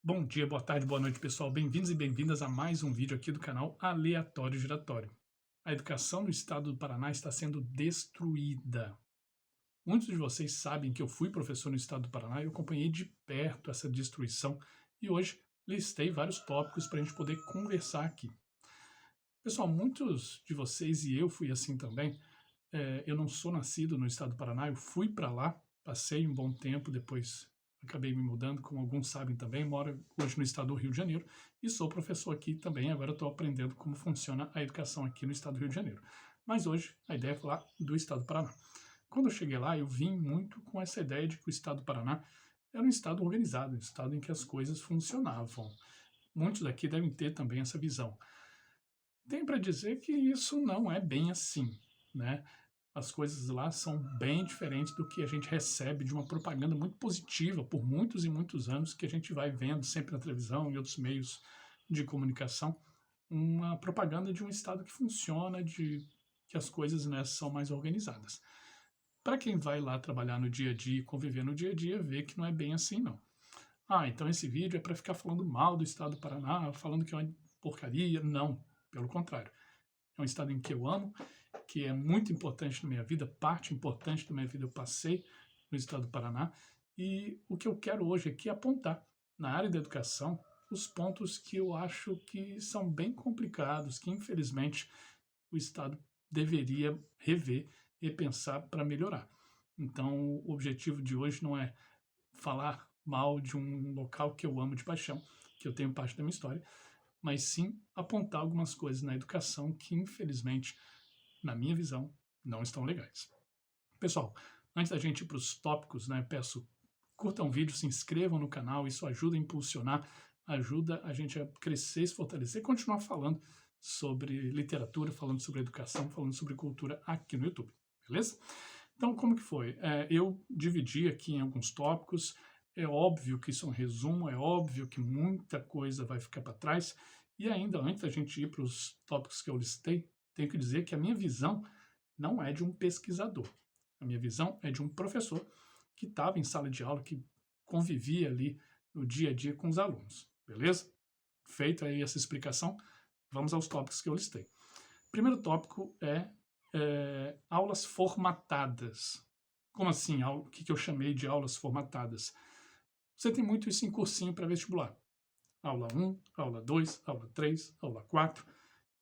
Bom dia, boa tarde, boa noite, pessoal. Bem-vindos e bem-vindas a mais um vídeo aqui do canal Aleatório Giratório. A educação no estado do Paraná está sendo destruída. Muitos de vocês sabem que eu fui professor no estado do Paraná e eu acompanhei de perto essa destruição e hoje listei vários tópicos para a gente poder conversar aqui. Pessoal, muitos de vocês e eu fui assim também. Eu não sou nascido no estado do Paraná, eu fui para lá, passei um bom tempo, depois acabei me mudando, como alguns sabem também, moro hoje no estado do Rio de Janeiro e sou professor aqui também, agora estou aprendendo como funciona a educação aqui no estado do Rio de Janeiro. Mas hoje a ideia é falar do estado do Paraná. Quando eu cheguei lá, eu vim muito com essa ideia de que o estado do Paraná era um estado organizado, um estado em que as coisas funcionavam. Muitos daqui devem ter também essa visão. Tem para dizer que isso não é bem assim, né? As coisas lá são bem diferentes do que a gente recebe de uma propaganda muito positiva por muitos e muitos anos que a gente vai vendo sempre na televisão e outros meios de comunicação, uma propaganda de um estado que funciona, de que as coisas, né, são mais organizadas. Para quem vai lá trabalhar no dia a dia, conviver no dia a dia, vê que não é bem assim, não. Ah, então esse vídeo é para ficar falando mal do estado do Paraná, falando que é uma porcaria. Não, pelo contrário. É um estado em que eu amo, que é muito importante na minha vida, parte importante da minha vida eu passei no estado do Paraná, e o que eu quero hoje aqui é apontar, na área da educação, os pontos que eu acho que são bem complicados, que infelizmente o Estado deveria rever e pensar para melhorar. Então, o objetivo de hoje não é falar mal de um local que eu amo de paixão, que eu tenho parte da minha história, mas sim apontar algumas coisas na educação que, infelizmente, na minha visão, não estão legais. Pessoal, antes da gente ir para os tópicos, né, peço curtam o vídeo, se inscrevam no canal, isso ajuda a impulsionar, ajuda a gente a crescer, se fortalecer e continuar falando sobre literatura, falando sobre educação, falando sobre cultura aqui no YouTube, beleza? Então, como que foi? Eu dividi aqui em alguns tópicos, é óbvio que isso é um resumo, é óbvio que muita coisa vai ficar para trás, e ainda antes da gente ir para os tópicos que eu listei, tenho que dizer que a minha visão não é de um pesquisador, a minha visão é de um professor que estava em sala de aula, que convivia ali no dia a dia com os alunos, beleza? Feita aí essa explicação, vamos aos tópicos que eu listei. Primeiro tópico é aulas formatadas. Como assim? O que eu chamei de aulas formatadas? Você tem muito isso em cursinho pré-vestibular. Aula 1, aula 2, aula 3, aula 4,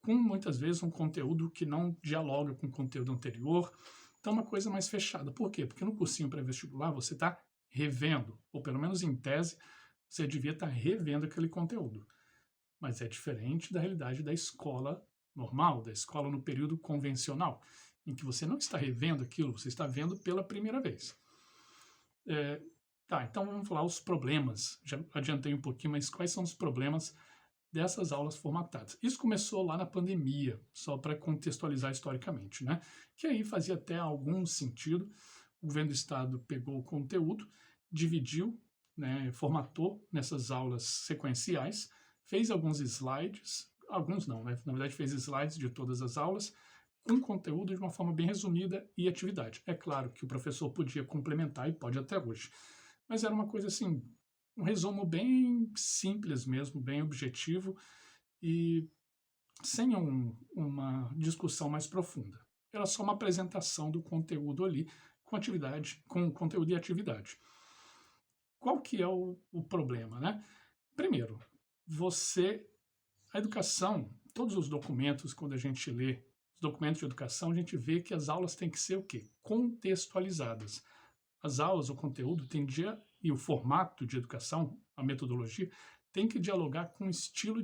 com muitas vezes um conteúdo que não dialoga com o conteúdo anterior. Então, uma coisa mais fechada. Por quê? Porque no cursinho pré-vestibular você está revendo, ou pelo menos em tese, você devia estar revendo aquele conteúdo. Mas é diferente da realidade da escola normal, da escola no período convencional, em que você não está revendo aquilo, você está vendo pela primeira vez. Então vamos falar os problemas. Já adiantei um pouquinho, mas quais são os problemas dessas aulas formatadas? Isso começou lá na pandemia, só para contextualizar historicamente, né? Que aí fazia até algum sentido. O governo do estado pegou o conteúdo, dividiu, né, formatou nessas aulas sequenciais, fez alguns slides, alguns não, né? Na verdade fez slides de todas as aulas, com conteúdo de uma forma bem resumida e atividade. É claro que o professor podia complementar e pode até hoje, mas era uma coisa assim, um resumo bem simples mesmo, bem objetivo e sem uma discussão mais profunda. Era só uma apresentação do conteúdo ali com atividade, com conteúdo e atividade. Qual que é o problema, né? Primeiro, a educação, todos os documentos, quando a gente lê os documentos de educação, a gente vê que as aulas têm que ser o quê? Contextualizadas. As aulas, o conteúdo e o formato de educação, a metodologia, tem que dialogar com o estilo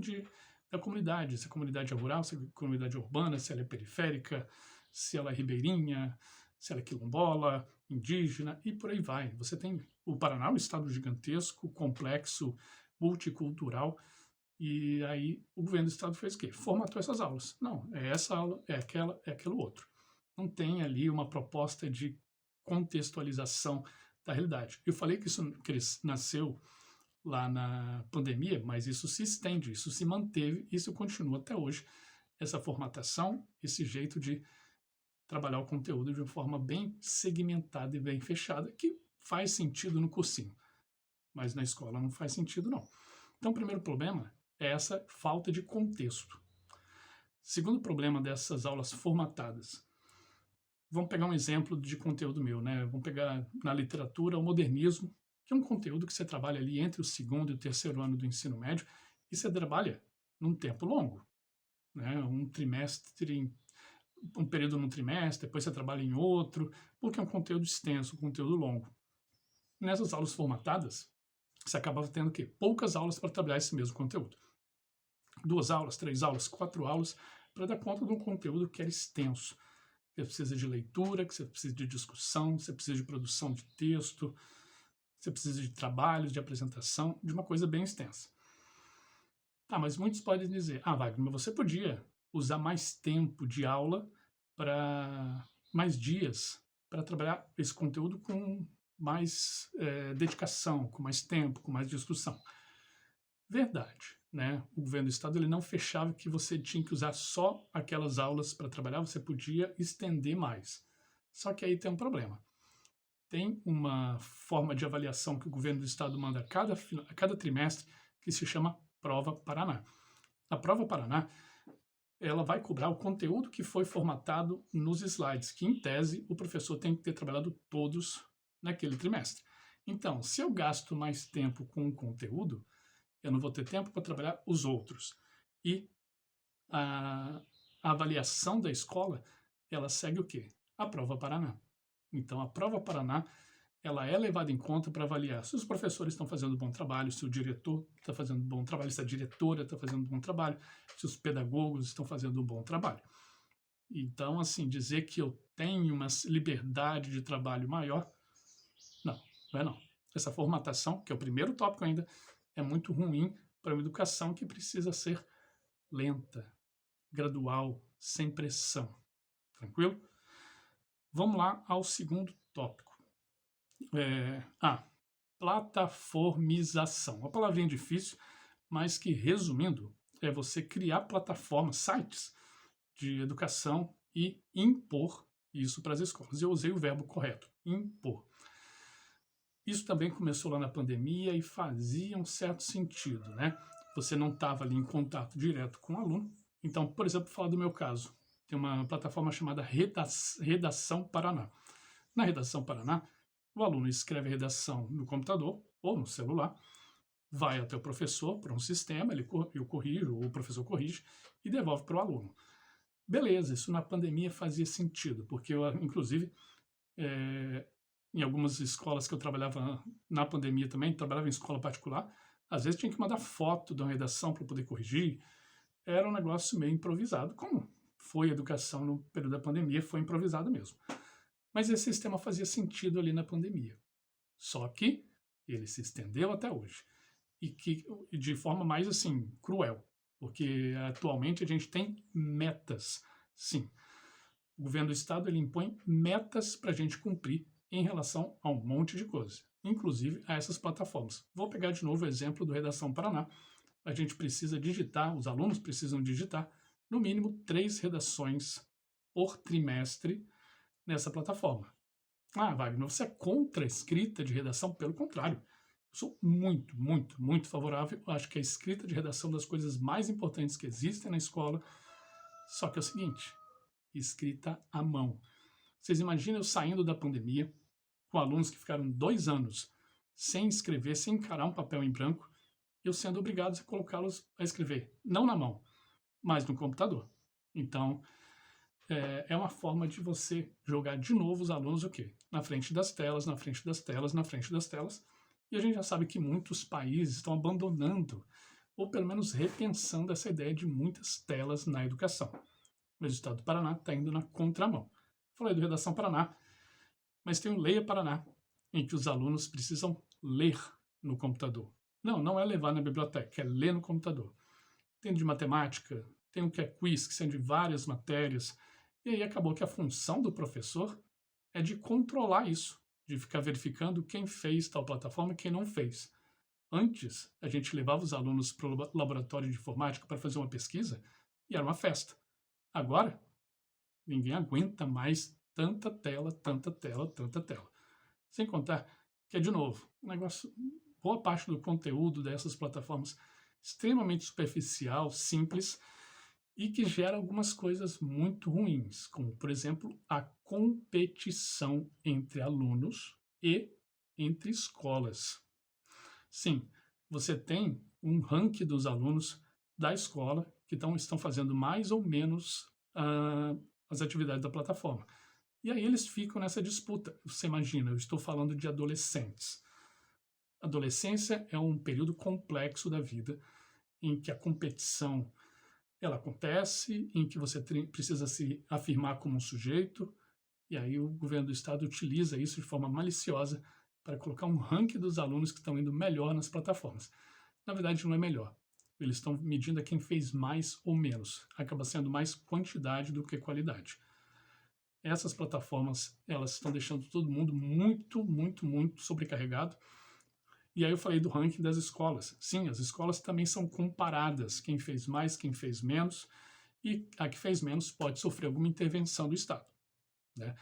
da comunidade, se a comunidade é rural, se a comunidade é urbana, se ela é periférica, se ela é ribeirinha, se ela é quilombola, indígena e por aí vai. Você tem o Paraná, um estado gigantesco, complexo, multicultural, e aí o governo do estado fez o quê? Formatou essas aulas. Não, é essa aula, é aquilo outro. Não tem ali uma proposta de contextualização da realidade. Eu falei que isso nasceu lá na pandemia, mas isso se estende, isso se manteve, isso continua até hoje. Essa formatação, esse jeito de trabalhar o conteúdo de uma forma bem segmentada e bem fechada, que faz sentido no cursinho, mas na escola não faz sentido não. Então, o primeiro problema é essa falta de contexto. Segundo problema dessas aulas formatadas. Vamos pegar um exemplo de conteúdo meu, né? Vamos pegar na literatura o modernismo, que é um conteúdo que você trabalha ali entre o segundo e o terceiro ano do ensino médio, e você trabalha num tempo longo, né? Um período num trimestre, depois você trabalha em outro, porque é um conteúdo extenso, um conteúdo longo. Nessas aulas formatadas, você acabava tendo o quê? Poucas aulas para trabalhar esse mesmo conteúdo. 2 aulas, 3 aulas, 4 aulas, para dar conta de um conteúdo que era extenso. Você precisa de leitura, que você precisa de discussão, você precisa de produção de texto, você precisa de trabalhos, de apresentação, de uma coisa bem extensa. Tá, mas muitos podem dizer, Wagner, mas você podia usar mais tempo de aula para mais dias para trabalhar esse conteúdo com mais dedicação, com mais tempo, com mais discussão. Verdade, né? O governo do estado ele não fechava que você tinha que usar só aquelas aulas para trabalhar, você podia estender mais. Só que aí tem um problema. Tem uma forma de avaliação que o governo do estado manda a cada trimestre que se chama Prova Paraná. A Prova Paraná ela vai cobrar o conteúdo que foi formatado nos slides, que em tese o professor tem que ter trabalhado todos naquele trimestre. Então, se eu gasto mais tempo com o conteúdo, eu não vou ter tempo para trabalhar os outros. E a avaliação da escola, ela segue o quê? A Prova Paraná. Então, a Prova Paraná, ela é levada em conta para avaliar se os professores estão fazendo um bom trabalho, se o diretor está fazendo um bom trabalho, se a diretora está fazendo um bom trabalho, se os pedagogos estão fazendo um bom trabalho. Então, assim, dizer que eu tenho uma liberdade de trabalho maior, não é não. Essa formatação, que é o primeiro tópico ainda, é muito ruim para uma educação que precisa ser lenta, gradual, sem pressão. Tranquilo? Vamos lá ao segundo tópico. Plataformização. Uma palavrinha difícil, mas que, resumindo, é você criar plataformas, sites de educação e impor isso para as escolas. Eu usei o verbo correto, impor. Isso também começou lá na pandemia e fazia um certo sentido, né? Você não estava ali em contato direto com o aluno. Então, por exemplo, falar do meu caso, tem uma plataforma chamada Redação Paraná. Na Redação Paraná, o aluno escreve a redação no computador ou no celular, vai até o professor para um sistema, eu corrijo, ou o professor corrige e devolve para o aluno. Beleza, isso na pandemia fazia sentido, porque eu, inclusive, em algumas escolas que eu trabalhava na pandemia também, trabalhava em escola particular, às vezes tinha que mandar foto da redação para poder corrigir. Era um negócio meio improvisado, como foi a educação no período da pandemia, foi improvisado mesmo. Mas esse sistema fazia sentido ali na pandemia. Só que ele se estendeu até hoje. E que de forma mais assim, cruel. Porque atualmente a gente tem metas, sim. O governo do estado ele impõe metas para a gente cumprir em relação a um monte de coisas, inclusive a essas plataformas. Vou pegar de novo o exemplo do Redação Paraná. A gente precisa digitar, os alunos precisam digitar, no mínimo 3 redações por trimestre nessa plataforma. Wagner, você é contra a escrita de redação? Pelo contrário, eu sou muito, muito, muito favorável. Eu acho que a escrita de redação é uma das coisas mais importantes que existem na escola. Só que é o seguinte, escrita à mão. Vocês imaginam eu saindo da pandemia, com alunos que ficaram 2 anos sem escrever, sem encarar um papel em branco, eu sendo obrigado a colocá-los a escrever, não na mão, mas no computador. Então, é uma forma de você jogar de novo os alunos o quê? Na frente das telas, na frente das telas, na frente das telas. E a gente já sabe que muitos países estão abandonando, ou pelo menos repensando essa ideia de muitas telas na educação. Mas o estado do Paraná está indo na contramão. Falei do Redação Paraná, mas tem o Leia Paraná, em que os alunos precisam ler no computador. Não é levar na biblioteca, é ler no computador. Tem de matemática, tem o que é quiz, que são de várias matérias. E aí acabou que a função do professor é de controlar isso, de ficar verificando quem fez tal plataforma e quem não fez. Antes, a gente levava os alunos para o laboratório de informática para fazer uma pesquisa e era uma festa. Agora, ninguém aguenta mais tanta tela, tanta tela, tanta tela. Sem contar que é, de novo, um negócio boa parte do conteúdo dessas plataformas extremamente superficial, simples, e que gera algumas coisas muito ruins, como, por exemplo, a competição entre alunos e entre escolas. Sim, você tem um ranking dos alunos da escola que estão fazendo mais ou menos as atividades da plataforma. E aí eles ficam nessa disputa. Você imagina, eu estou falando de adolescentes. Adolescência é um período complexo da vida em que a competição ela acontece, em que você precisa se afirmar como um sujeito, e aí o governo do estado utiliza isso de forma maliciosa para colocar um ranking dos alunos que estão indo melhor nas plataformas. Na verdade, não é melhor. Eles estão medindo a quem fez mais ou menos. Acaba sendo mais quantidade do que qualidade. Essas plataformas, elas estão deixando todo mundo muito sobrecarregado. E aí eu falei do ranking das escolas. Sim, as escolas também são comparadas, quem fez mais, quem fez menos, e a que fez menos pode sofrer alguma intervenção do Estado, né?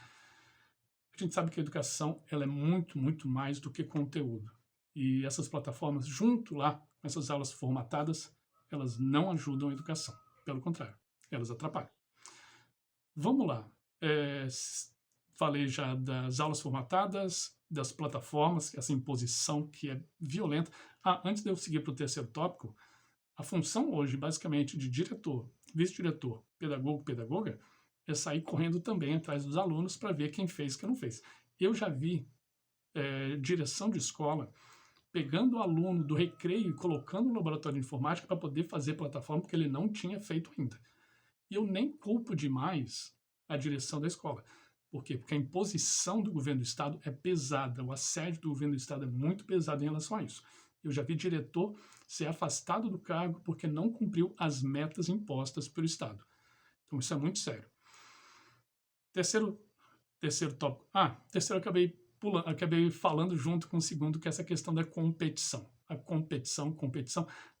A gente sabe que a educação ela é muito mais do que conteúdo. E essas plataformas, junto lá com essas aulas formatadas, elas não ajudam a educação. Pelo contrário, elas atrapalham. Vamos lá. Falei já das aulas formatadas, das plataformas, essa imposição que é violenta. Antes de eu seguir para o terceiro tópico, a função hoje, basicamente, de diretor, vice-diretor, pedagogo, pedagoga, é sair correndo também atrás dos alunos para ver quem fez e quem não fez. Eu já vi direção de escola pegando o aluno do recreio e colocando no laboratório de informática para poder fazer plataforma, porque ele não tinha feito ainda. E eu nem culpo demais a direção da escola. Por quê? Porque a imposição do governo do estado é pesada, o assédio do governo do estado é muito pesado em relação a isso. Eu já vi diretor ser afastado do cargo porque não cumpriu as metas impostas pelo estado. Então isso é muito sério. Terceiro tópico. Terceiro eu acabei falando junto com o segundo, que é essa questão da competição. A competição.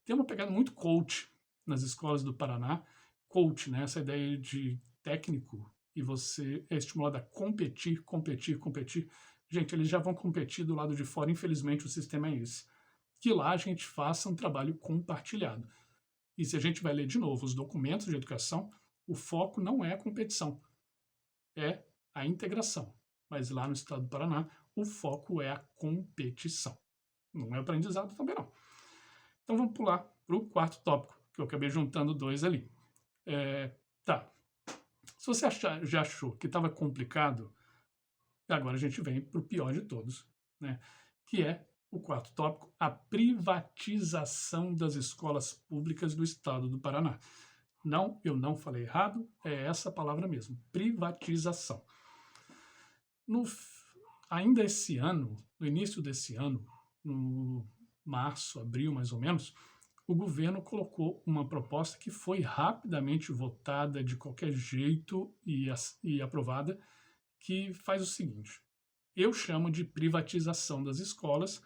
Tem uma pegada muito coach nas escolas do Paraná. Coach, né? Essa ideia de técnico e você é estimulado a competir. Gente, eles já vão competir do lado de fora, infelizmente o sistema é esse. Que lá a gente faça um trabalho compartilhado. E se a gente vai ler de novo os documentos de educação, o foco não é a competição, é a integração. Mas lá no estado do Paraná, o foco é a competição. Não é o aprendizado também não. Então vamos pular para o quarto tópico, que eu acabei juntando dois ali. Se você já achou que estava complicado, agora a gente vem para o pior de todos, né? Que é o quarto tópico, a privatização das escolas públicas do estado do Paraná. Não, eu não falei errado, é essa palavra mesmo, privatização. Ainda esse ano, no início desse ano, no março, abril mais ou menos, o governo colocou uma proposta que foi rapidamente votada de qualquer jeito e aprovada, que faz o seguinte: eu chamo de privatização das escolas,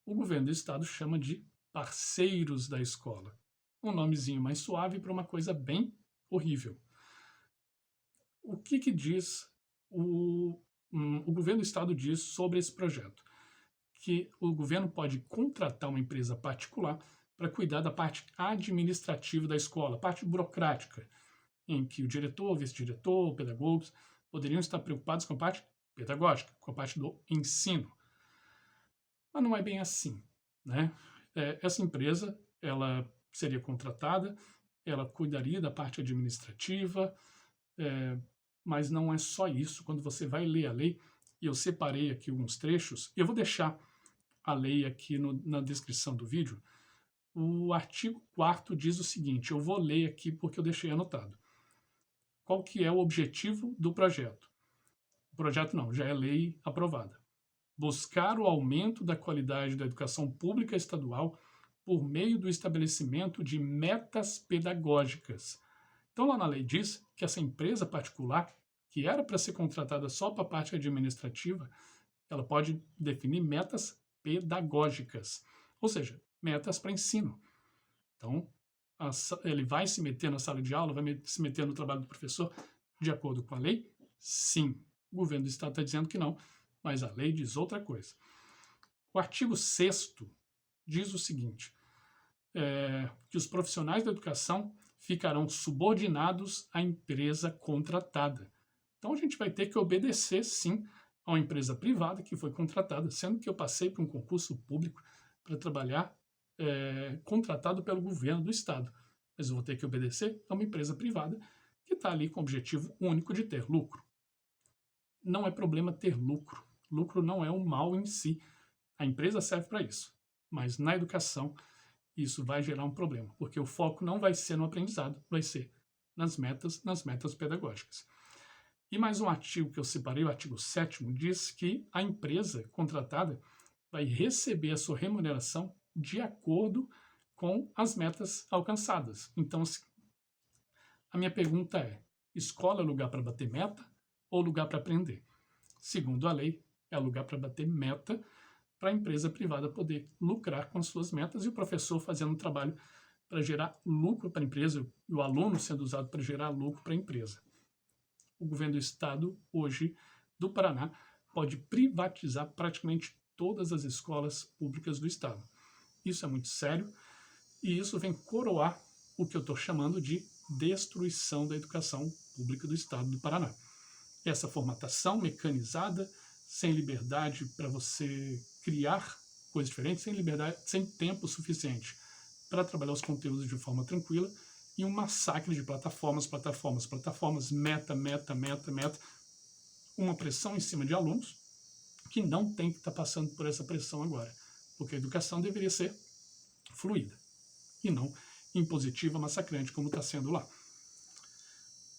o governo do estado chama de parceiros da escola. Um nomezinho mais suave para uma coisa bem horrível. O que diz o governo do estado diz sobre esse projeto? Que o governo pode contratar uma empresa particular para cuidar da parte administrativa da escola, a parte burocrática, em que o diretor, o vice-diretor, pedagogos poderiam estar preocupados com a parte pedagógica, com a parte do ensino. Mas não é bem assim, né? Essa empresa, ela seria contratada, ela cuidaria da parte administrativa, mas não é só isso. Quando você vai ler a lei, e eu separei aqui alguns trechos, eu vou deixar a lei aqui na descrição do vídeo. O artigo 4º diz o seguinte, eu vou ler aqui porque eu deixei anotado. Qual que é o objetivo do projeto? O projeto não, já é lei aprovada. Buscar o aumento da qualidade da educação pública estadual por meio do estabelecimento de metas pedagógicas. Então, lá na lei diz que essa empresa particular, que era para ser contratada só para a parte administrativa, ela pode definir metas pedagógicas, ou seja, metas para ensino. Então, ele vai se meter na sala de aula, vai se meter no trabalho do professor, de acordo com a lei? Sim. O governo do estado está dizendo que não, mas a lei diz outra coisa. O artigo 6º diz o seguinte, que os profissionais da educação ficarão subordinados à empresa contratada. Então, a gente vai ter que obedecer, sim, a uma empresa privada que foi contratada, sendo que eu passei por um concurso público para trabalhar contratado pelo governo do estado. Mas eu vou ter que obedecer a uma empresa privada que está ali com o objetivo único de ter lucro. Não é problema ter lucro. Lucro não é um mal em si. A empresa serve para isso. Mas na educação, isso vai gerar um problema, porque o foco não vai ser no aprendizado, vai ser nas metas pedagógicas. E mais um artigo que eu separei, o artigo 7º, diz que a empresa contratada vai receber a sua remuneração de acordo com as metas alcançadas. Então, a minha pergunta é, escola é lugar para bater meta ou lugar para aprender? Segundo a lei, é lugar para bater meta para a empresa privada poder lucrar com as suas metas e o professor fazendo um trabalho para gerar lucro para a empresa e o aluno sendo usado para gerar lucro para a empresa. O governo do estado, hoje, do Paraná, pode privatizar praticamente todas as escolas públicas do estado. Isso é muito sério e isso vem coroar o que eu estou chamando de destruição da educação pública do estado do Paraná. Essa formatação mecanizada, sem liberdade para você criar coisas diferentes, sem liberdade, sem tempo suficiente para trabalhar os conteúdos de forma tranquila, e um massacre de plataformas, meta, uma pressão em cima de alunos que não tem que estar passando por essa pressão agora, porque a educação deveria ser fluida e não impositiva, massacrante, como está sendo lá.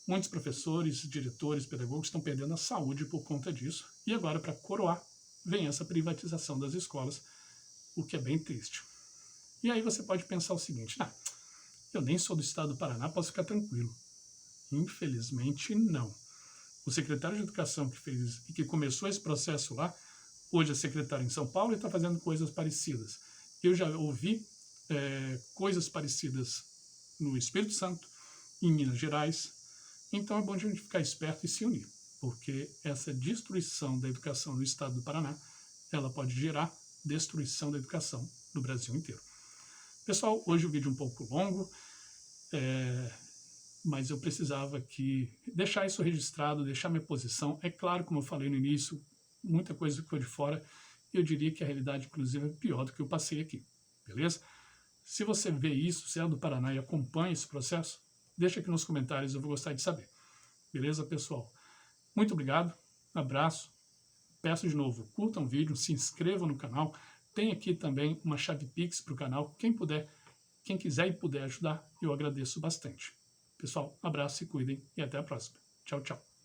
Muitos professores, diretores, pedagogos estão perdendo a saúde por conta disso, e agora, para coroar, vem essa privatização das escolas, o que é bem triste. E aí você pode pensar o seguinte, eu nem sou do estado do Paraná, posso ficar tranquilo. Infelizmente, não. O secretário de Educação que fez e que começou esse processo lá, hoje é secretário em São Paulo e está fazendo coisas parecidas. Eu já ouvi coisas parecidas no Espírito Santo, em Minas Gerais. Então é bom a gente ficar esperto e se unir, porque essa destruição da educação no estado do Paraná, ela pode gerar destruição da educação no Brasil inteiro. Pessoal, hoje o vídeo é um pouco longo, mas eu precisava aqui deixar isso registrado, deixar minha posição. É claro, como eu falei no início, muita coisa ficou de fora, e eu diria que a realidade, inclusive, é pior do que eu passei aqui, beleza? Se você vê isso, se é do Paraná e acompanha esse processo, deixa aqui nos comentários, eu vou gostar de saber. Beleza, pessoal? Muito obrigado, abraço. Peço de novo, curtam o vídeo, se inscrevam no canal. Tem aqui também uma chave Pix para o canal. Quem quiser e puder ajudar, eu agradeço bastante. Pessoal, abraço, se cuidem e até a próxima. Tchau, tchau.